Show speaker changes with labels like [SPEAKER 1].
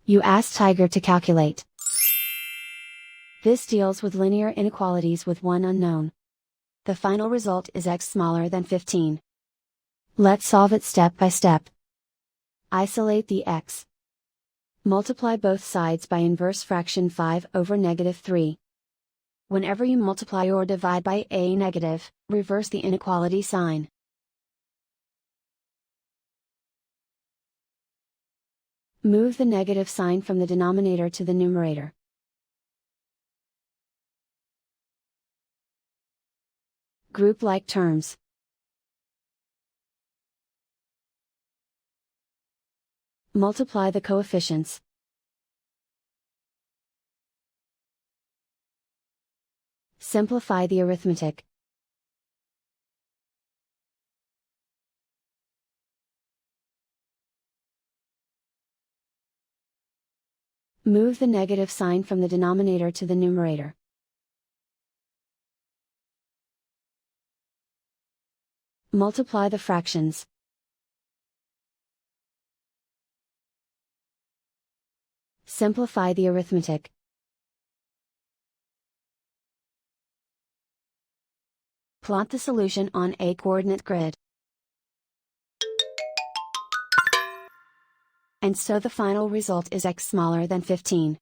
[SPEAKER 1] You ask Tiger to calculate. This deals with linear inequalities with one unknown. The final result is x smaller than 15. Let's solve it step by step. Isolate the x. Multiply both sides by inverse fraction 5 over -3. Whenever you multiply or divide by a negative, reverse the inequality sign. Move the negative sign from the denominator to the numerator. Group like terms. Multiply the coefficients. Simplify the arithmetic. Move the negative sign from the denominator to the numerator. Multiply the fractions. Simplify the arithmetic. Plot the solution on a coordinate grid. And so the final result is x smaller than 15.